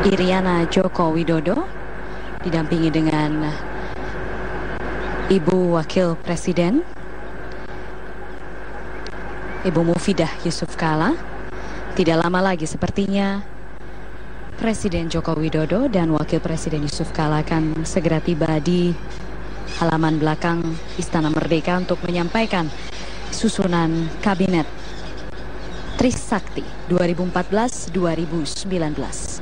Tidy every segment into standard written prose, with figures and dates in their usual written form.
Iriana Joko Widodo didampingi dengan Ibu Wakil Presiden Ibu Mufidah Yusuf Kala. Tidak lama lagi sepertinya Presiden Joko Widodo dan Wakil Presiden Yusuf Kala akan segera tiba di halaman belakang Istana Merdeka untuk menyampaikan susunan Kabinet Trisakti 2014-2019.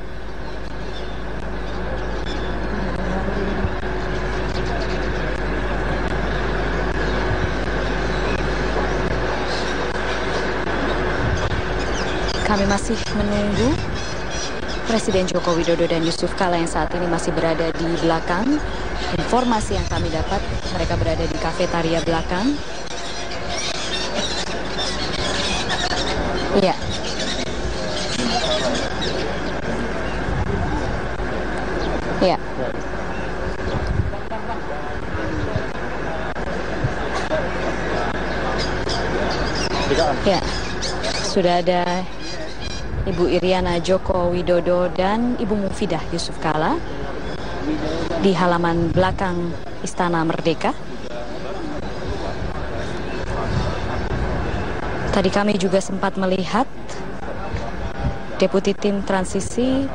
Kami masih menunggu Presiden Joko Widodo dan Yusuf Kala yang saat ini masih berada di belakang. Informasi yang kami dapat, mereka berada di kafetaria belakang. Iya. Iya. Ya, sudah ada Ibu Iriana Joko Widodo dan Ibu Mufidah Yusuf Kala di halaman belakang Istana Merdeka. Tadi kami juga sempat melihat Deputi Tim Transisi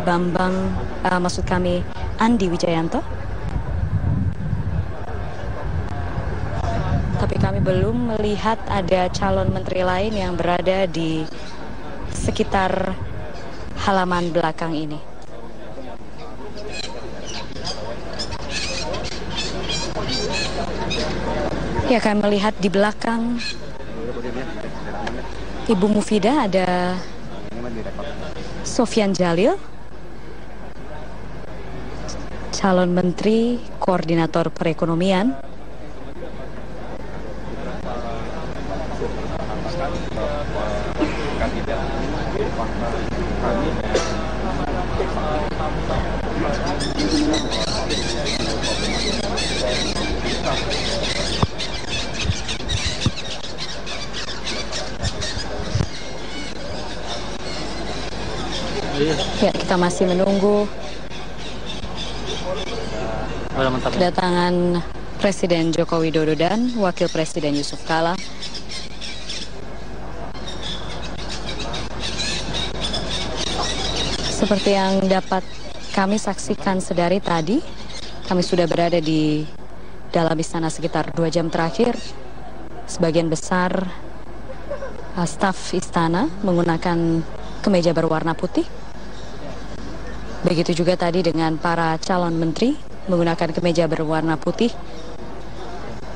Andi Wijayanto. Tapi kami belum melihat ada calon menteri lain yang berada di sekitar halaman belakang ini. Ya, kami melihat di belakang Ibu Mufidah ada Sofyan Jalil, calon menteri koordinator perekonomian. Ya, kita masih menunggu kedatangan Presiden Joko Widodo dan Wakil Presiden Yusuf Kala. Seperti yang dapat kami saksikan sedari tadi, kami sudah berada di dalam istana sekitar 2 jam terakhir. Sebagian besar staf istana menggunakan kemeja berwarna putih. Begitu juga tadi dengan para calon menteri menggunakan kemeja berwarna putih.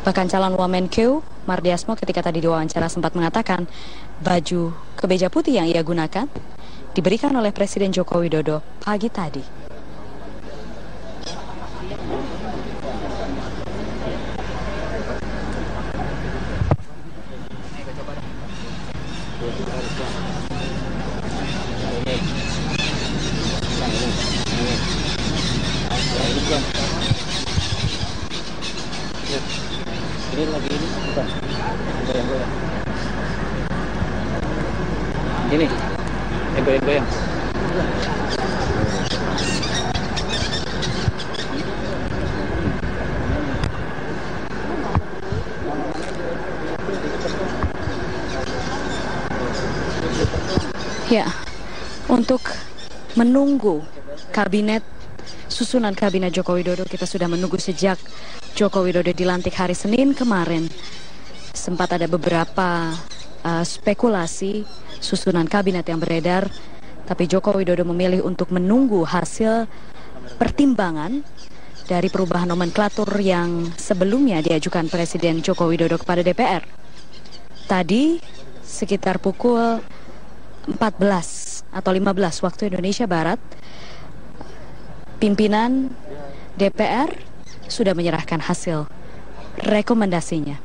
Bahkan calon Wamenkeu Mardiasmo ketika tadi diwawancara sempat mengatakan baju kemeja putih yang ia gunakan diberikan oleh Presiden Joko Widodo pagi tadi. Ini lagi ini bukan goyang-goyang. Ini goyang-goyang. Ya, untuk menunggu susunan kabinet Joko Widodo, kita sudah menunggu sejak Joko Widodo dilantik hari Senin kemarin. Sempat ada beberapa spekulasi susunan kabinet yang beredar, tapi Joko Widodo memilih untuk menunggu hasil pertimbangan dari perubahan nomenklatur yang sebelumnya diajukan Presiden Joko Widodo kepada DPR. Tadi sekitar pukul 14 atau 15 waktu Indonesia Barat, pimpinan DPR sudah menyerahkan hasil rekomendasinya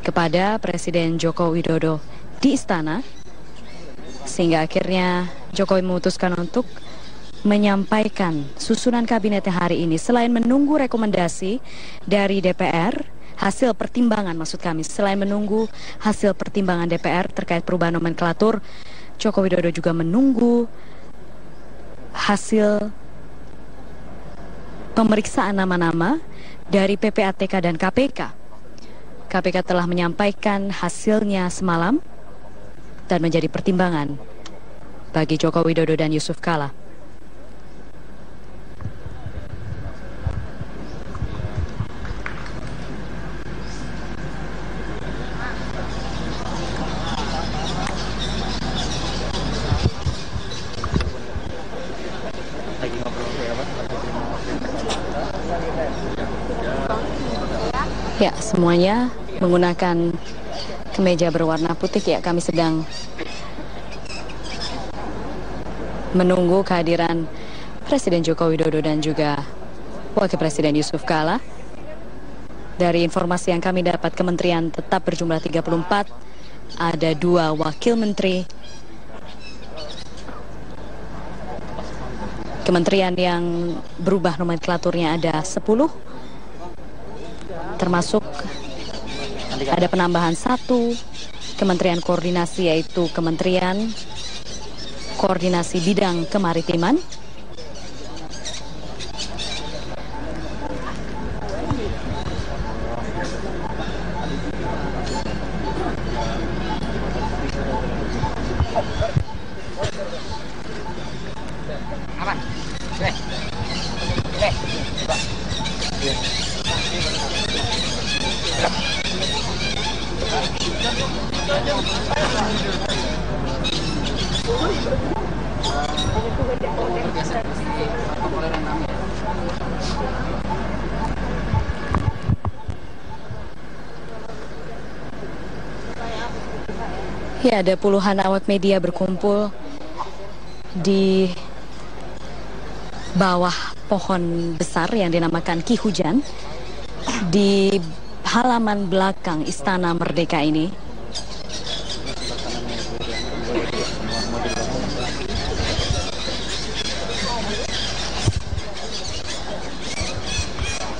kepada Presiden Joko Widodo di istana, sehingga akhirnya Jokowi memutuskan untuk menyampaikan susunan kabinetnya hari ini. Selain menunggu rekomendasi dari DPR, hasil pertimbangan maksud kami, selain menunggu hasil pertimbangan DPR terkait perubahan nomenklatur, Joko Widodo juga menunggu hasil pemeriksaan nama-nama dari PPATK dan KPK. KPK telah menyampaikan hasilnya semalam dan menjadi pertimbangan bagi Joko Widodo dan Yusuf Kala. Ya, semuanya menggunakan kemeja berwarna putih. Ya, kami sedang menunggu kehadiran Presiden Joko Widodo dan juga Wakil Presiden Yusuf Kala. Dari informasi yang kami dapat, kementerian tetap berjumlah 34, ada 2 wakil menteri. Kementerian yang berubah nomenklaturnya ada 10, termasuk ada penambahan 1 kementerian koordinasi, yaitu Kementerian Koordinasi Bidang Kemaritiman. Ya, ada puluhan awak media berkumpul di bawah pohon besar yang dinamakan Ki Hujan di halaman belakang Istana Merdeka ini.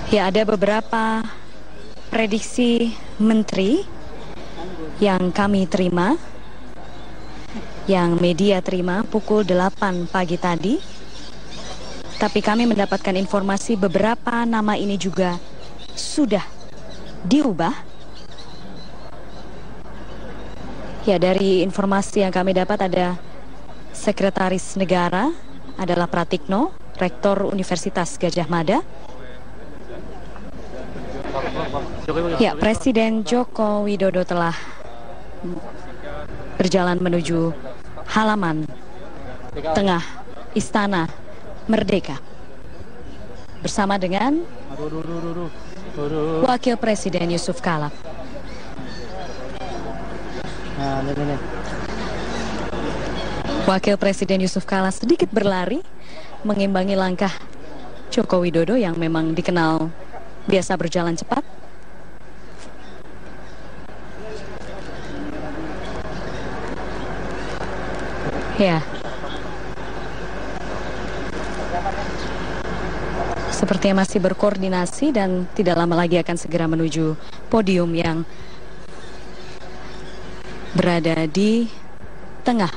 Ya, ada beberapa prediksi menteri yang kami terima, yang media terima pukul 8 pagi tadi. Tapi kami mendapatkan informasi beberapa nama ini juga sudah diubah. Ya, dari informasi yang kami dapat, ada Sekretaris Negara adalah Pratikno, Rektor Universitas Gadjah Mada. Ya, Presiden Joko Widodo telah berjalan menuju halaman tengah Istana Merdeka bersama dengan Wakil Presiden Yusuf Kala. Wakil Presiden Yusuf Kala sedikit berlari mengimbangi langkah Joko Widodo yang memang dikenal biasa berjalan cepat. Ya, sepertinya masih berkoordinasi dan tidak lama lagi akan segera menuju podium yang berada di tengah.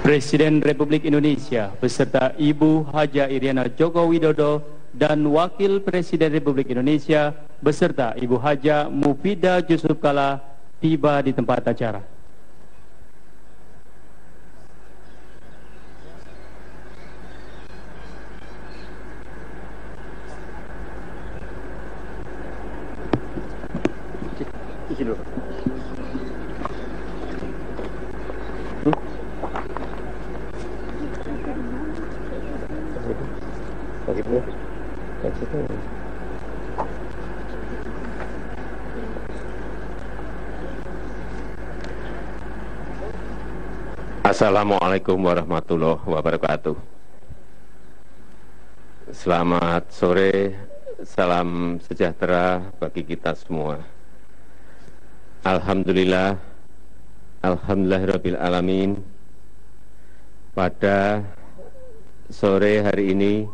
Presiden Republik Indonesia beserta Ibu Haja Iriana Joko Widodo dan Wakil Presiden Republik Indonesia beserta Ibu Haja Mufidah Yusuf Kala tiba di tempat acara. Assalamualaikum warahmatullahi wabarakatuh. Selamat sore, salam sejahtera bagi kita semua. Alhamdulillah, alhamdulillahirabbil alamin. Pada sore hari ini,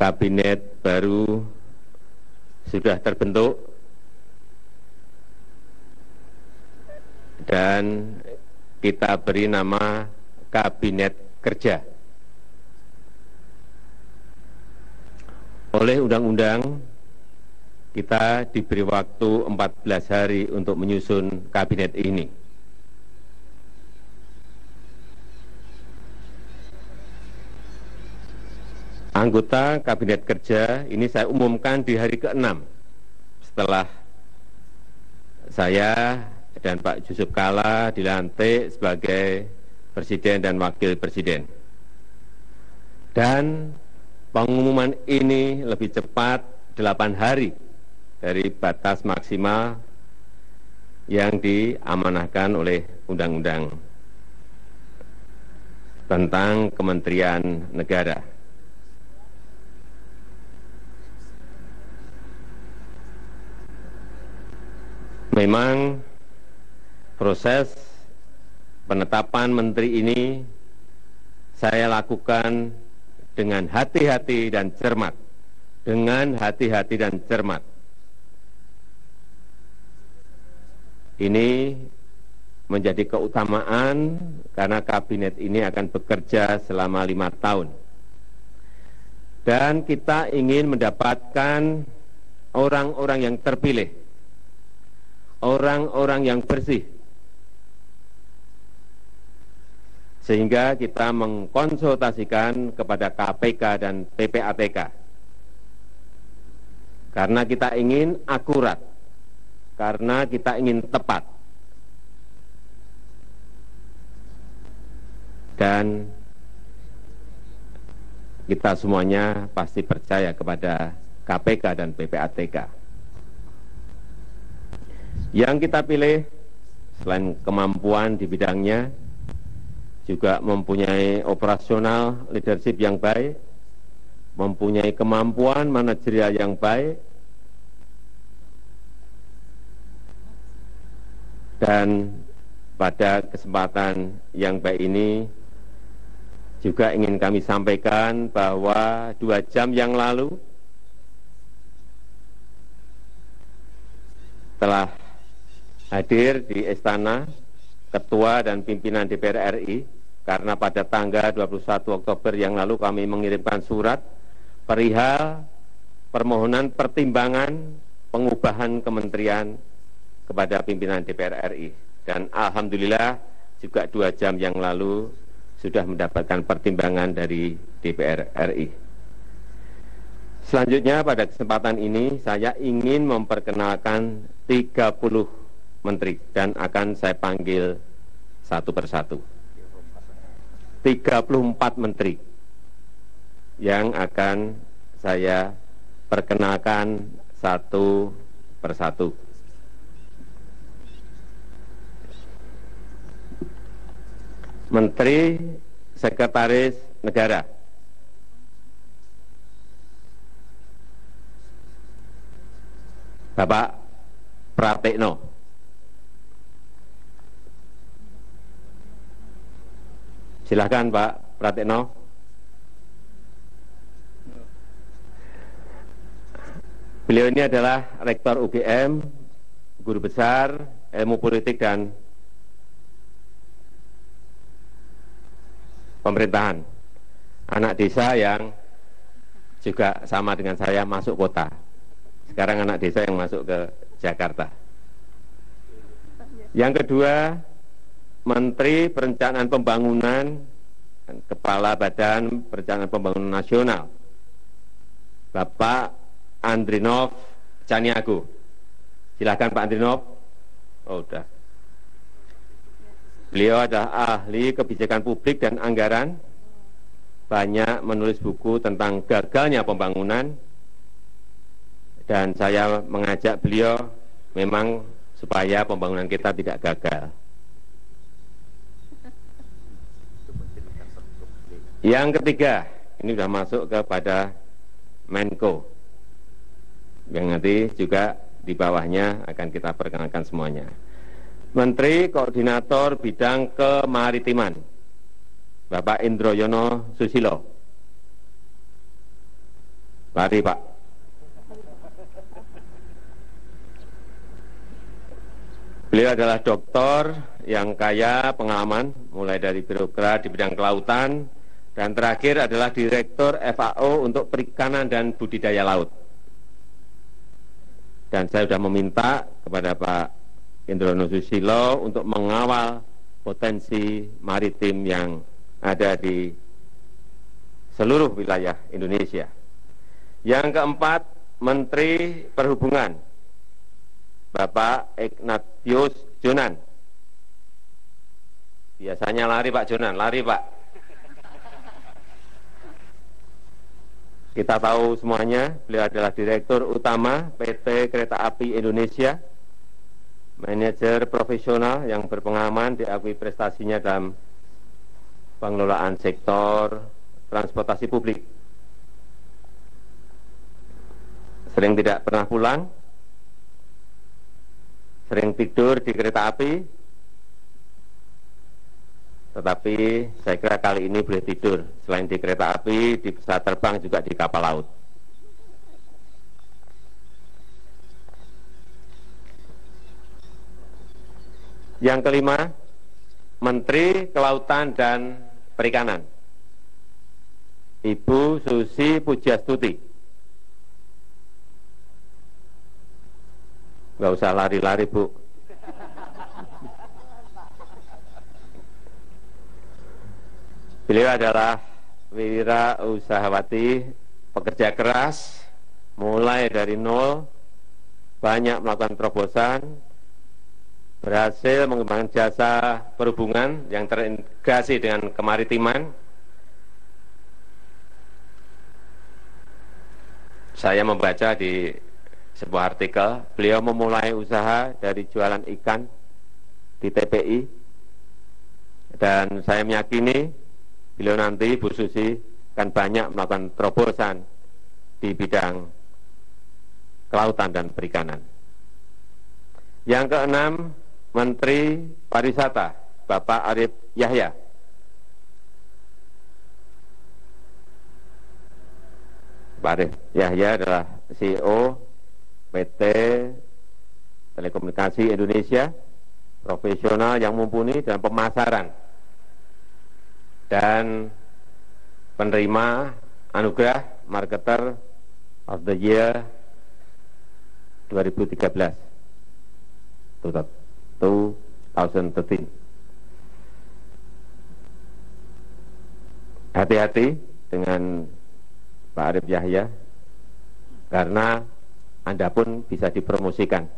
kabinet baru sudah terbentuk dan kita beri nama Kabinet Kerja. Oleh undang-undang, kita diberi waktu 14 hari untuk menyusun kabinet ini. Anggota Kabinet Kerja ini saya umumkan di hari ke-6 setelah saya dan Pak Yusuf Kalla dilantik sebagai Presiden dan Wakil Presiden. Dan pengumuman ini lebih cepat 8 hari dari batas maksimal yang diamanahkan oleh Undang-Undang tentang Kementerian Negara. Memang proses penetapan menteri ini saya lakukan dengan hati-hati dan cermat. Dengan hati-hati dan cermat. Ini menjadi keutamaan karena kabinet ini akan bekerja selama 5 tahun. Dan kita ingin mendapatkan orang-orang yang terpilih, orang-orang yang bersih, sehingga kita mengkonsultasikan kepada KPK dan PPATK karena kita ingin akurat, karena kita ingin tepat, dan kita semuanya pasti percaya kepada KPK dan PPATK. Yang kita pilih selain kemampuan di bidangnya juga mempunyai operasional leadership yang baik, mempunyai kemampuan manajerial yang baik, dan pada kesempatan yang baik ini juga ingin kami sampaikan bahwa 2 jam yang lalu telah hadir di Istana Ketua dan Pimpinan DPR RI, karena pada tanggal 21 Oktober yang lalu kami mengirimkan surat perihal permohonan pertimbangan pengubahan kementerian kepada pimpinan DPR RI. Dan alhamdulillah juga 2 jam yang lalu sudah mendapatkan pertimbangan dari DPR RI. Selanjutnya pada kesempatan ini saya ingin memperkenalkan 30 menteri dan akan saya panggil satu persatu. 34 menteri yang akan saya perkenalkan satu persatu. Menteri Sekretaris Negara. Bapak Pratikno. Silakan Pak Pratikno. Beliau ini adalah Rektor UGM, Guru Besar Ilmu Politik dan Pemerintahan. Anak desa yang juga sama dengan saya masuk kota. Sekarang anak desa yang masuk ke Jakarta. Yang kedua, Menteri Perencanaan Pembangunan dan Kepala Badan Perencanaan Pembangunan Nasional, Bapak Andrinov Caniago. Silakan Pak Andrinov. Oh, udah. Beliau adalah ahli kebijakan publik dan anggaran, banyak menulis buku tentang gagalnya pembangunan, dan saya mengajak beliau memang supaya pembangunan kita tidak gagal. Yang ketiga, ini sudah masuk kepada Menko, yang nanti juga di bawahnya akan kita perkenalkan semuanya. Menteri Koordinator Bidang Kemaritiman, Bapak Indroyono Susilo. Mari Pak. Beliau adalah doktor yang kaya pengalaman, mulai dari birokrat di bidang kelautan, dan terakhir adalah Direktur FAO untuk Perikanan dan Budidaya Laut. Dan saya sudah meminta kepada Pak Indrono Susilo untuk mengawal potensi maritim yang ada di seluruh wilayah Indonesia. Yang keempat, Menteri Perhubungan, Bapak Ignatius Jonan. Biasanya lari Pak Jonan, lari Pak. Kita tahu semuanya, beliau adalah Direktur Utama PT Kereta Api Indonesia, manajer profesional yang berpengalaman, diakui prestasinya dalam pengelolaan sektor transportasi publik. Sering tidak pernah pulang, sering tidur di kereta api, tetapi saya kira kali ini boleh tidur. Selain di kereta api, di pesawat terbang juga di kapal laut. Yang kelima, Menteri Kelautan dan Perikanan, Ibu Susi Pujiastuti. Nggak usah lari-lari, Bu. Beliau adalah wira usahawati, pekerja keras, mulai dari nol, banyak melakukan terobosan, berhasil mengembangkan jasa perhubungan yang terintegrasi dengan kemaritiman. Saya membaca di sebuah artikel, beliau memulai usaha dari jualan ikan di TPI, dan saya meyakini beliau nanti, Bu Susi, akan banyak melakukan terobosan di bidang kelautan dan perikanan. Yang keenam, Menteri Pariwisata, Bapak Arief Yahya. Pak Arief Yahya adalah CEO PT Telekomunikasi Indonesia, profesional yang mumpuni dalam pemasaran dan penerima anugerah Marketer of the Year 2013. Hati-hati dengan Pak Arief Yahya, karena Anda pun bisa dipromosikan.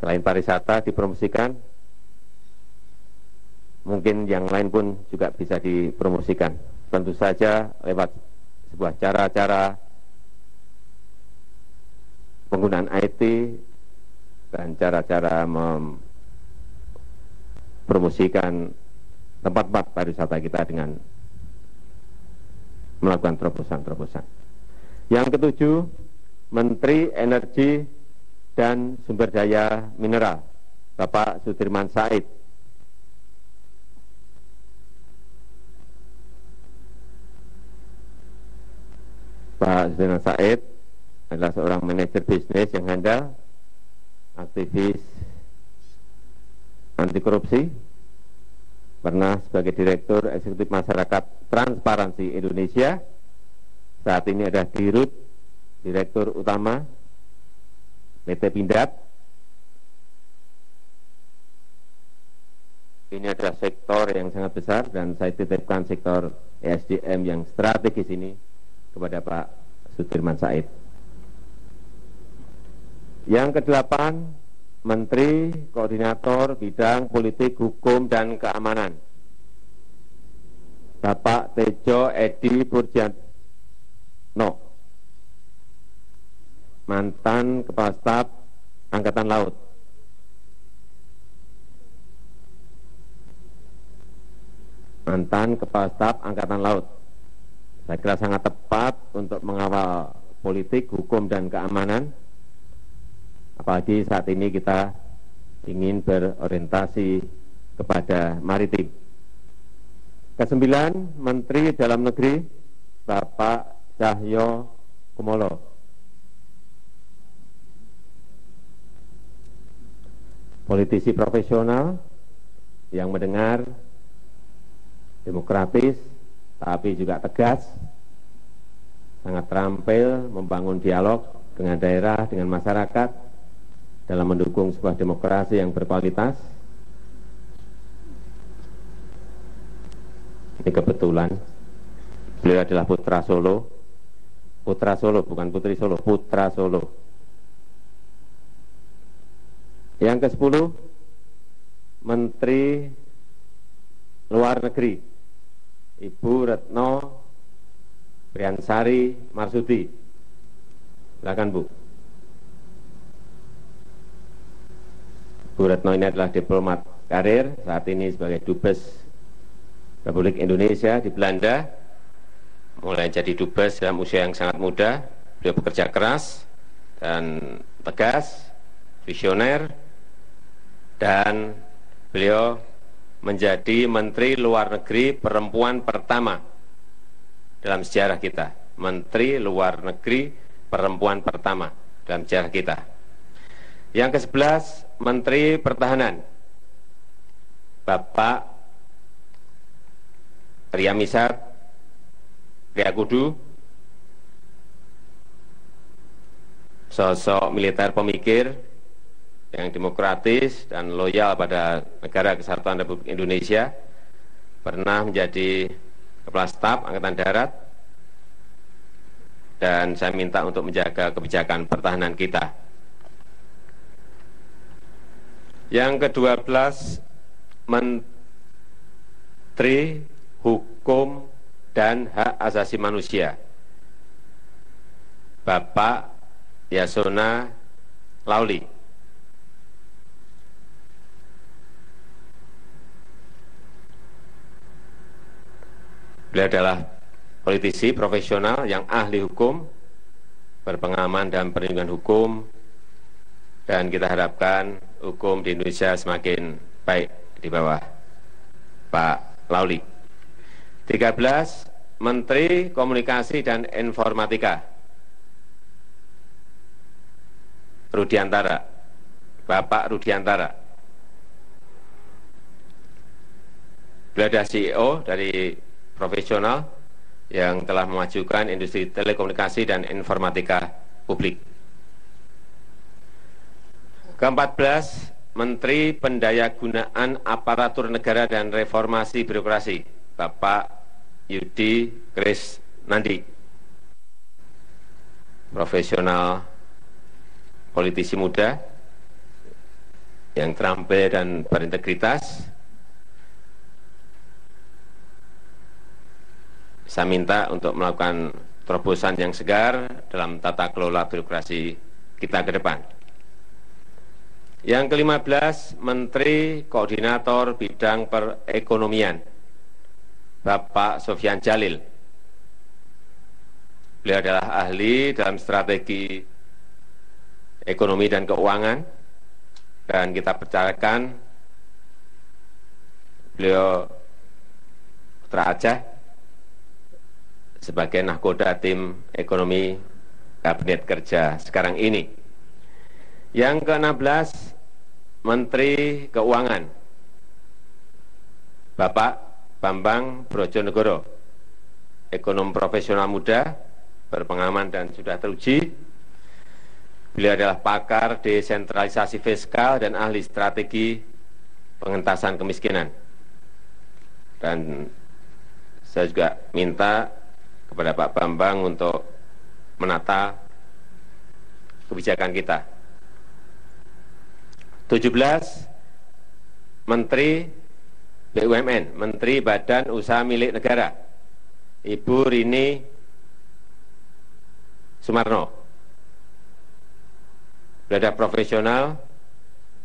Selain pariwisata dipromosikan, mungkin yang lain pun juga bisa dipromosikan. Tentu saja lewat sebuah cara-cara penggunaan IT dan cara-cara mempromosikan tempat-tempat pariwisata kita dengan melakukan terobosan-terobosan. Yang ketujuh, Menteri Energi dan Sumber Daya Mineral, Bapak Sudirman Said. Pak Sudirman Said adalah seorang manajer bisnis yang handal, aktivis anti korupsi, pernah sebagai Direktur Eksekutif Masyarakat Transparansi Indonesia, saat ini ada Dirut Direktur Utama PT Pindad. Ini adalah sektor yang sangat besar dan saya titipkan sektor ESDM yang strategis ini kepada Pak Sudirman Said. Yang kedelapan, Menteri Koordinator Bidang Politik, Hukum, dan Keamanan, Bapak Tejo Edi Purjianto, mantan Kepala Staf Angkatan Laut. Mantan Kepala Staf Angkatan Laut. Saya kira sangat tepat untuk mengawal politik, hukum, dan keamanan. Apalagi saat ini kita ingin berorientasi kepada maritim. Kesembilan, Menteri Dalam Negeri, Bapak Cahyo Kumolo. politisi profesional yang mendengar, demokratis, tapi juga tegas, sangat terampil membangun dialog dengan daerah, dengan masyarakat, dalam mendukung sebuah demokrasi yang berkualitas. Ini kebetulan, beliau adalah putra Solo bukan putri Solo, putra Solo. Yang ke-10, Menteri Luar Negeri, Ibu Retno Priyansari Marsudi. Silakan Bu. Bu Retno ini adalah diplomat karir, saat ini sebagai Dubes Republik Indonesia di Belanda. Mulai jadi Dubes dalam usia yang sangat muda, beliau bekerja keras dan tegas, visioner, dan beliau menjadi Menteri Luar Negeri perempuan pertama dalam sejarah kita. Menteri Luar Negeri perempuan pertama dalam sejarah kita. Yang ke-11, Menteri Pertahanan, Bapak Riyamisat Riyakudu, sosok militer pemikir yang demokratis dan loyal pada Negara Kesatuan Republik Indonesia, pernah menjadi Kepala Staf Angkatan Darat, dan saya minta untuk menjaga kebijakan pertahanan kita. Yang ke-12, Menteri Hukum dan Hak Asasi Manusia, Bapak Yasona Lauli. Beliau adalah politisi profesional yang ahli hukum, berpengalaman dalam perlindungan hukum, dan kita harapkan hukum di Indonesia semakin baik di bawah Pak Lauli. 13, Menteri Komunikasi dan Informatika, Rudiantara, Bapak Rudiantara. Beliau adalah CEO dari profesional yang telah memajukan industri telekomunikasi dan informatika publik. Ke-14, Menteri Pendayagunaan Aparatur Negara dan Reformasi Birokrasi, Bapak Yudi Krisnandi, profesional politisi muda yang terampil dan berintegritas. Saya minta untuk melakukan terobosan yang segar dalam tata kelola birokrasi kita ke depan. Yang ke-15, Menteri Koordinator Bidang Perekonomian, Bapak Sofyan Jalil. Beliau adalah ahli dalam strategi ekonomi dan keuangan, dan kita percayakan beliau Putra Aceh sebagai nahkoda tim ekonomi Kabinet Kerja sekarang ini. Yang ke-16, Menteri Keuangan, Bapak Bambang Brojonegoro, ekonom profesional muda, berpengalaman dan sudah teruji. Beliau adalah pakar desentralisasi fiskal dan ahli strategi pengentasan kemiskinan. Dan saya juga minta kepada Pak Bambang untuk menata kebijakan kita. 17, Menteri BUMN, Menteri Badan Usaha Milik Negara, Ibu Rini Sumarno. Beliau adalah profesional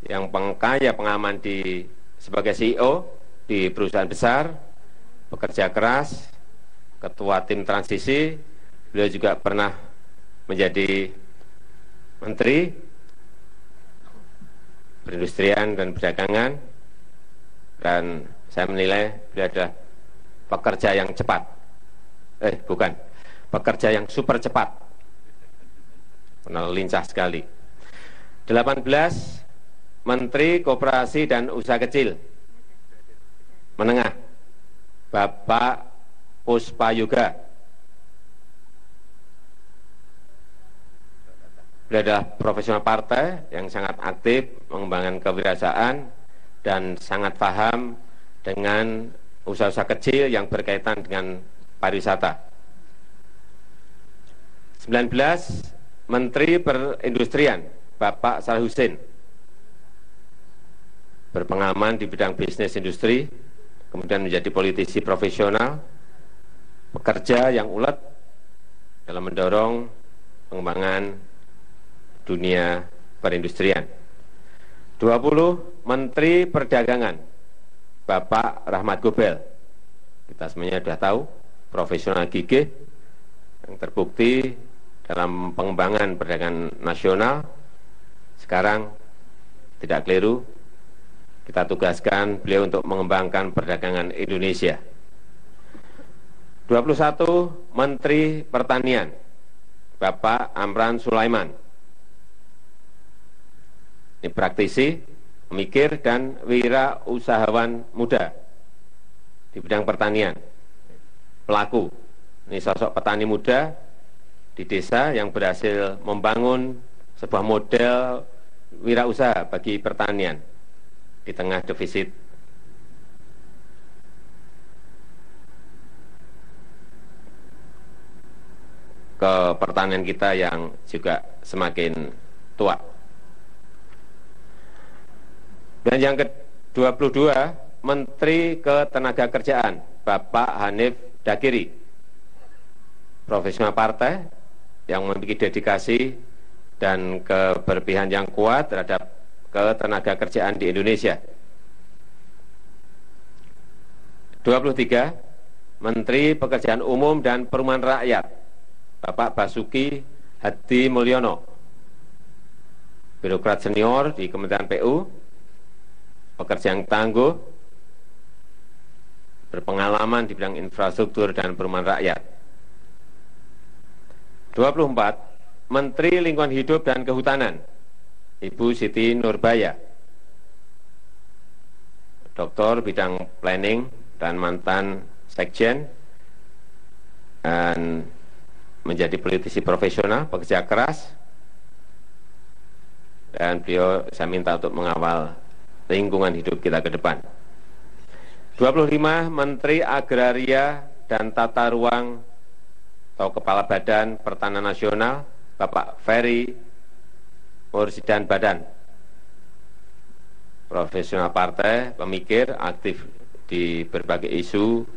yang kaya pengalaman sebagai CEO di perusahaan besar, bekerja keras, ketua tim transisi. Beliau juga pernah menjadi menteri perindustrian dan perdagangan, dan saya menilai beliau adalah pekerja yang cepat. Pekerja yang super cepat. Lincah sekali. 18, Menteri Koperasi dan Usaha Kecil Menengah, Bapak Puspayoga. Beliau adalah profesional partai yang sangat aktif mengembangkan kewirausahaan dan sangat paham dengan usaha-usaha kecil yang berkaitan dengan pariwisata. 19. Menteri Perindustrian, Bapak Saleh Hussein, berpengalaman di bidang bisnis industri, kemudian menjadi politisi profesional, pekerja yang ulet dalam mendorong pengembangan dunia perindustrian. 20. Menteri Perdagangan, Bapak Rahmat Gobel. Kita semuanya sudah tahu, profesional gigih yang terbukti dalam pengembangan perdagangan nasional. Sekarang tidak keliru, kita tugaskan beliau untuk mengembangkan perdagangan Indonesia. 21. Menteri Pertanian, Bapak Amran Sulaiman. Ini praktisi, pemikir, dan wirausahawan muda di bidang pertanian. Pelaku, ini sosok petani muda di desa yang berhasil membangun sebuah model wirausaha bagi pertanian di tengah defisit ke pertanian kita yang juga semakin tua. Dan yang ke-22, Menteri Ketenagakerjaan, Bapak Hanif Dakiri, profesional partai yang memiliki dedikasi dan keberpihakan yang kuat terhadap ketenagakerjaan di Indonesia. 23, Menteri Pekerjaan Umum dan Perumahan Rakyat, Bapak Basuki Hadi Mulyono, birokrat senior di Kementerian PU, pekerja yang tangguh, berpengalaman di bidang infrastruktur dan perumahan rakyat. 24, Menteri Lingkungan Hidup dan Kehutanan, Ibu Siti Nurbaya, doktor bidang planning dan mantan sekjen, dan menjadi politisi profesional, pekerja keras, dan beliau saya minta untuk mengawal lingkungan hidup kita ke depan. 25, Menteri Agraria dan Tata Ruang atau Kepala Badan Pertanahan Nasional, Bapak Ferry Mursidan Badan, profesional partai, pemikir, aktif di berbagai isu,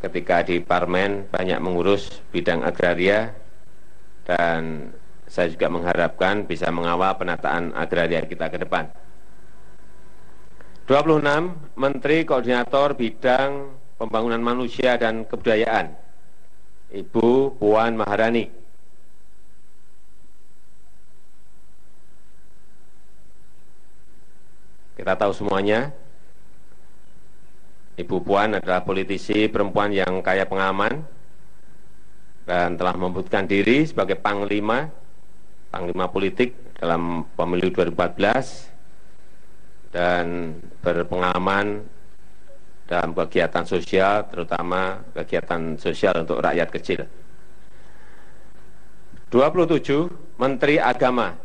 ketika di Parmen banyak mengurus bidang agraria, dan saya juga mengharapkan bisa mengawal penataan agraria kita ke depan. 26, Menteri Koordinator Bidang Pembangunan Manusia dan Kebudayaan, Ibu Puan Maharani. Kita tahu semuanya, Ibu Puan adalah politisi perempuan yang kaya pengalaman dan telah membuktikan diri sebagai panglima politik dalam pemilu 2014 dan berpengalaman dalam kegiatan sosial, terutama kegiatan sosial untuk rakyat kecil. 27, Menteri Agama,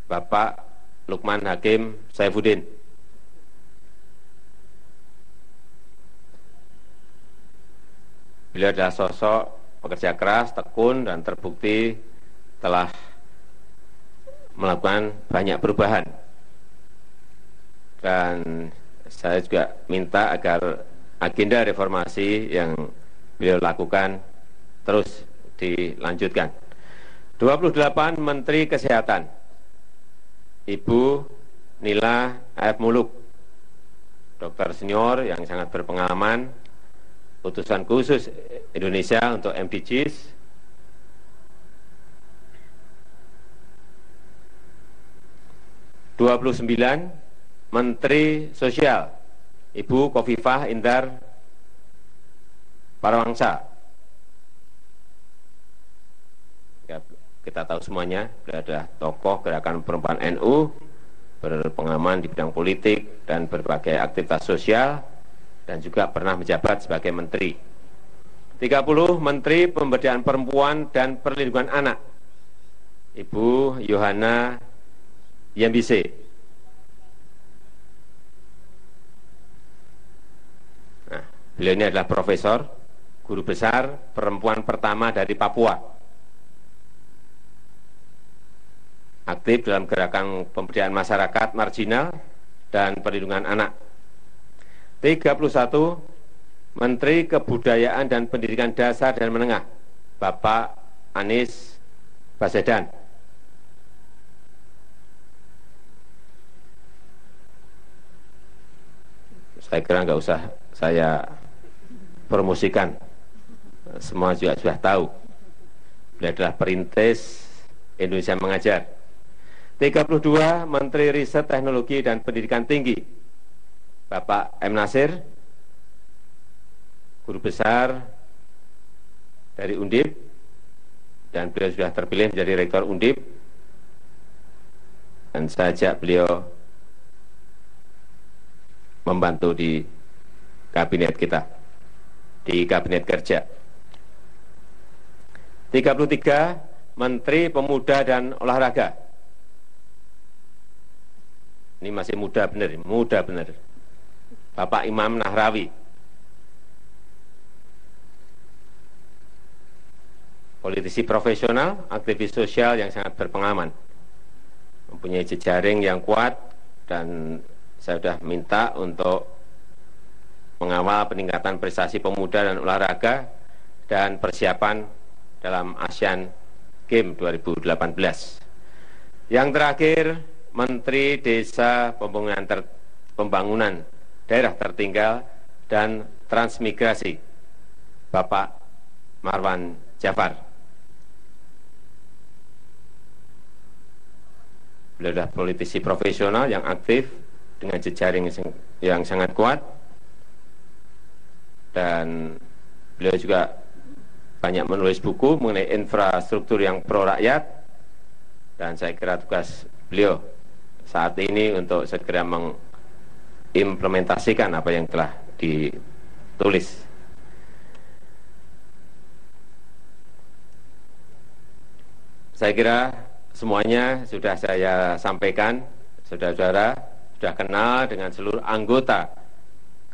Bapak Lukman Hakim Saifuddin. Beliau adalah sosok pekerja keras, tekun, dan terbukti telah melakukan banyak perubahan. Dan saya juga minta agar agenda reformasi yang beliau lakukan terus dilanjutkan. 28, Menteri Kesehatan, Ibu Nila F. Muluk, dokter senior yang sangat berpengalaman, utusan khusus Indonesia untuk MDGs. 29, Menteri Sosial, Ibu Khofifah Indar Parawangsa. kita tahu semuanya, beliau adalah tokoh gerakan perempuan NU, berpengalaman di bidang politik dan berbagai aktivitas sosial, dan juga pernah menjabat sebagai menteri. 30 Menteri Pemberdayaan Perempuan dan Perlindungan Anak, Ibu Yohana Yembise. Nah, beliau ini adalah profesor, guru besar perempuan pertama dari Papua. Aktif dalam gerakan pemberdayaan masyarakat marginal dan perlindungan anak. 31 Menteri Kebudayaan dan Pendidikan Dasar dan Menengah, Bapak Anies Baswedan. Saya kira nggak usah saya promosikan, semua juga sudah tahu. Beliau adalah perintis Indonesia Mengajar. 32 Menteri Riset Teknologi dan Pendidikan Tinggi, Bapak M. Nasir, guru besar dari Undip, dan beliau sudah terpilih menjadi rektor Undip, dan saya ajak beliau membantu di kabinet kita, di kabinet kerja. 33 Menteri Pemuda dan Olahraga. Ini masih muda benar, Bapak Imam Nahrawi. Politisi profesional, aktivis sosial yang sangat berpengalaman, mempunyai jejaring yang kuat, dan saya sudah minta untuk mengawal peningkatan prestasi pemuda dan olahraga dan persiapan dalam Asian Games 2018. Yang terakhir, Menteri Desa Pembangunan Daerah Tertinggal dan Transmigrasi, Bapak Marwan Jafar. Beliau adalah politisi profesional yang aktif dengan jejaring yang sangat kuat, dan beliau juga banyak menulis buku mengenai infrastruktur yang pro rakyat, dan saya kira tugas beliau saat ini untuk segera mengimplementasikan apa yang telah ditulis. Saya kira semuanya sudah saya sampaikan, saudara-saudara sudah kenal dengan seluruh anggota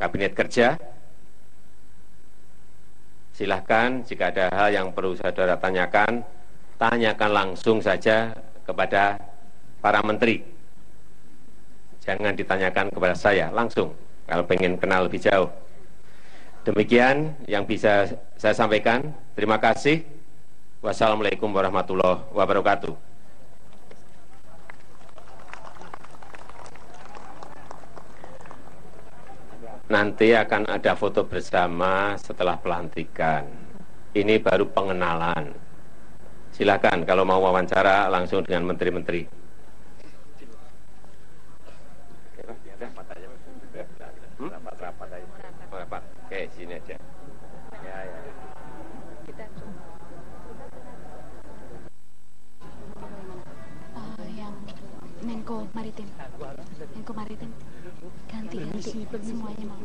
Kabinet Kerja. Silahkan jika ada hal yang perlu saudara tanyakan, tanyakan langsung saja kepada para menteri. Jangan ditanyakan kepada saya langsung kalau pengen kenal lebih jauh. Demikian yang bisa saya sampaikan. Terima kasih. Wassalamualaikum warahmatullahi wabarakatuh. Nanti akan ada foto bersama setelah pelantikan. Ini baru pengenalan. Silakan kalau mau wawancara langsung dengan menteri-menteri. Rapat. Oke, sini aja. Ya. Yang Menko Maritim ganti semuanya mau.